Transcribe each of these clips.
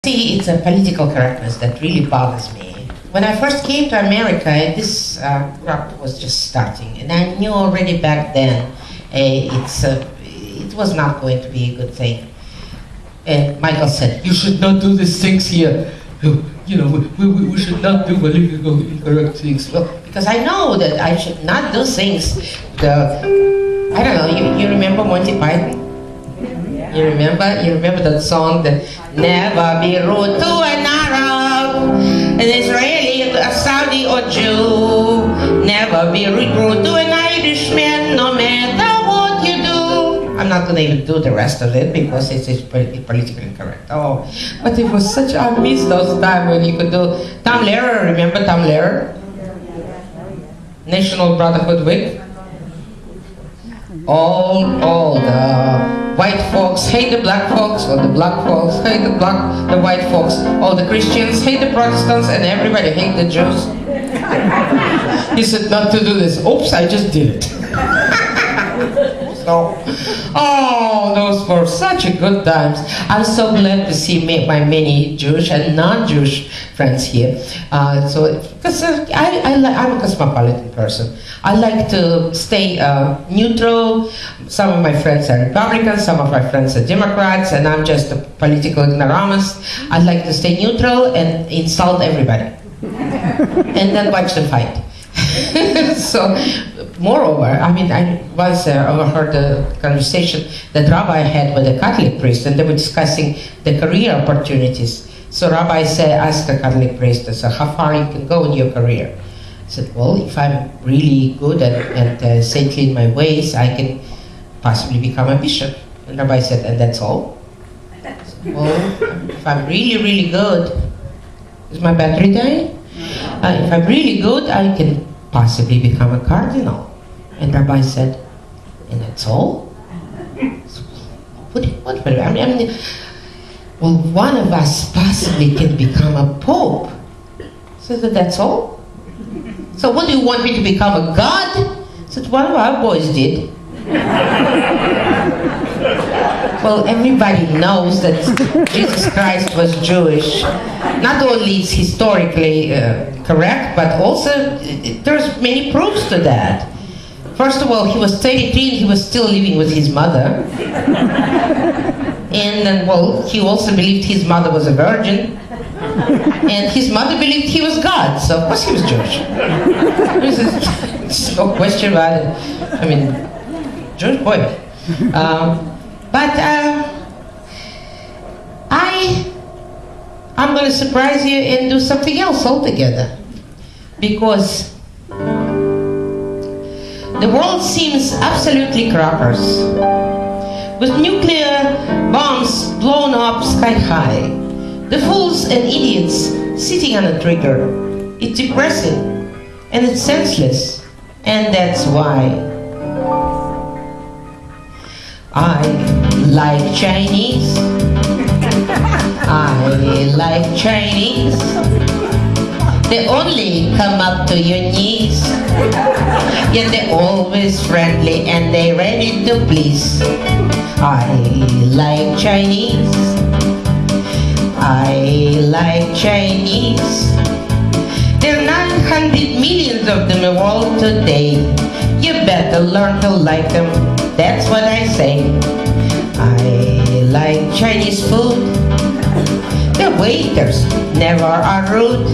See, it's a political correctness that really bothers me. When I first came to America, this crop was just starting, and I knew already back then it was not going to be a good thing. And Michael said, "You should not do these things here. You know, we should not do politically incorrect things." Well, because I know that I should not do things. I don't know. You remember Monty Python? You remember that song that never be rude to an Arab, an Israeli, a Saudi or Jew. Never be rude to an Irishman, no matter what you do. I'm not going to even do the rest of it because it's politically incorrect. Oh, but it was such, I miss those times when you could do Tom Lehrer. Remember Tom Lehrer? National Brotherhood Week. All the white folks hate the black folks, or the black folks hate the white folks, all the Christians hate the Protestants, and everybody hate the Jews. He said not to do this. Oops, I just did it. So, oh, those were such a good times. I'm so glad to see my many Jewish and non-Jewish friends here. Because I'm a cosmopolitan person. I like to stay neutral. Some of my friends are Republicans, some of my friends are Democrats, and I'm just a political ignoramus. I like to stay neutral and insult everybody. And then watch them fight. So, moreover, I mean, I once overheard a conversation that Rabbi had with a Catholic priest, and they were discussing the career opportunities. So Rabbi asked the Catholic priest, so how far you can go in your career? I said, well, if I'm really good and saintly in my ways, I can possibly become a bishop. And Rabbi said, and that's all? I said, well, if I'm really, really good, is my battery dying? If I'm really good, I can possibly become a cardinal. And Rabbi said, and that's all? What? I mean, well, one of us possibly can become a pope. So that's all? So what do you want me to become, a god? So one of our boys did. Well, everybody knows that Jesus Christ was Jewish. Not only is historically correct, but also there's many proofs to that. First of all, he was 33 and he was still living with his mother. And then, well, he also believed his mother was a virgin. And his mother believed he was God, so of course he was Jewish. There's no question about it. I mean, Jewish boy. I'm going to surprise you and do something else altogether. Because the world seems absolutely crackers. With nuclear bombs blown up sky high, the fools and idiots sitting on a trigger. It's depressing and it's senseless, and that's why I like Chinese. I like Chinese. They only come up to your knees, yet they're always friendly and they're ready to please. I like Chinese. I like Chinese. There are 900 millions of them in the world today. You better learn to like them, that's what I say. I like Chinese food. The waiters never are rude.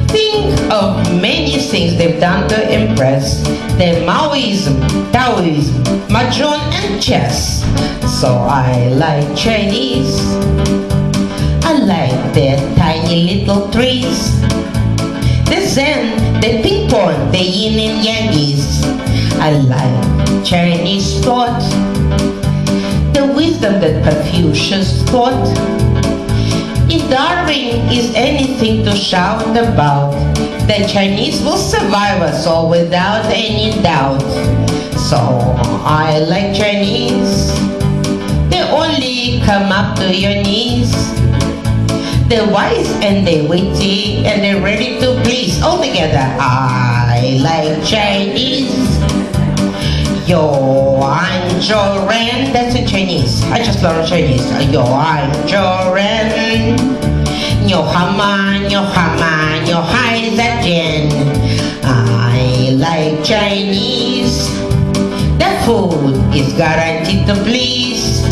Think of many things they've done to impress. The Maoism, Taoism, Mahjong and chess. So I like Chinese. I like their tiny little trees. The Zen, the ping pong, the yin and yangies. I like Chinese thought. The wisdom that Confucius taught. If Darwin is anything to shout about, the Chinese will survive us all without any doubt. So I like Chinese. They only come up to your knees. They're wise and they're witty and they're ready to please. All together, I like Chinese. Yo, I'm Joran. That's in Chinese. I just learned Chinese. Yo, I'm Joran. Hamanyo, hi that Jen. I like Chinese. The food is guaranteed to please.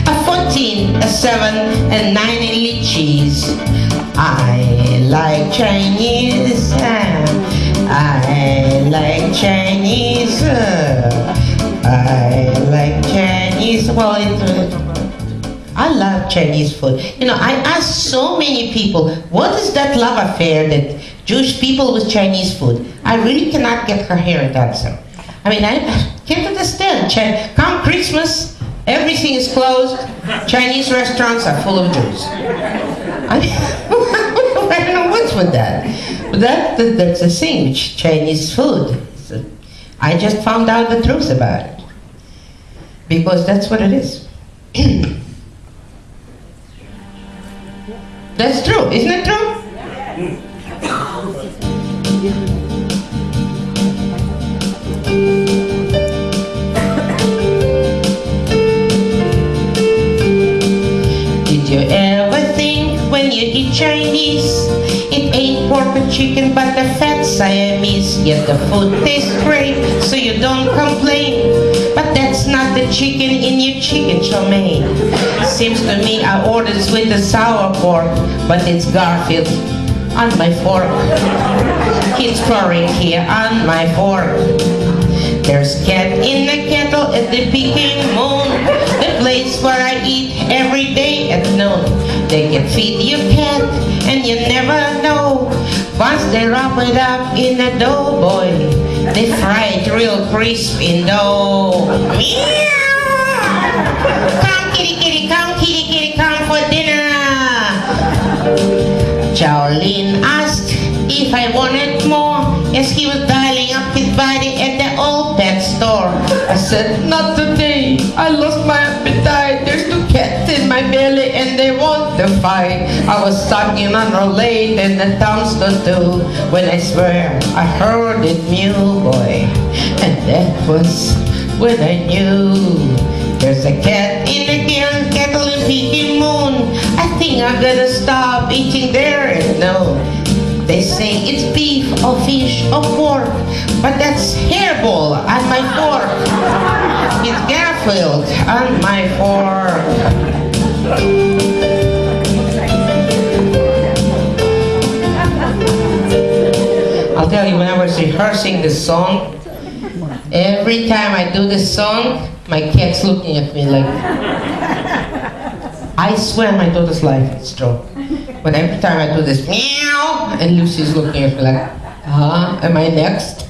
A 14, a 7, and 9 elite cheese. I like Chinese. I like Chinese. I like Chinese. Well, I love Chinese food. You know, I asked so many people, what is that love affair that Jewish people with Chinese food? I really cannot get coherent answer. I mean, I can't understand. Come Christmas, everything is closed. Chinese restaurants are full of Jews. I mean, I don't know what's with that. But that's the thing, Chinese food. So I just found out the truth about it. Because that's what it is. That's true, isn't it true? Did you ever think when you eat Chinese, it ain't pork or chicken but the fat Siamese? Yet the food tastes great, so you don't complain. But that's not the chicken in your chicken chow mein. Seems to me I ordered sweet and sour pork, but it's Garfield on my fork. He's purring here on my fork. There's cat in the kettle at the Peking moon, the place where I eat every day at noon. They can feed you cat and you never know. Once they wrap it up in a dough, boy, they fry it real crisp in dough. Meow! Come kitty kitty, come for dinner. Shaolin asked if I wanted more, as he was dialing up his body at the old pet store. I said, not today, I lost my appetite. There's 2 cats in my belly and they want to fight. I was sucking on her leg and the tongue stood too, when I swear I heard it mew, boy. And that was when I knew there's a cat in the kettle in Peking moon. I think I'm gonna stop eating there. No, they say it's beef or fish or pork, but that's hairball on my fork. It's Garfield on my fork. I'll tell you, when I was rehearsing this song, every time I do this song, my cat's looking at me like, I swear my daughter's life is true. But every time I do this meow, and Lucy's looking at me like, am I next?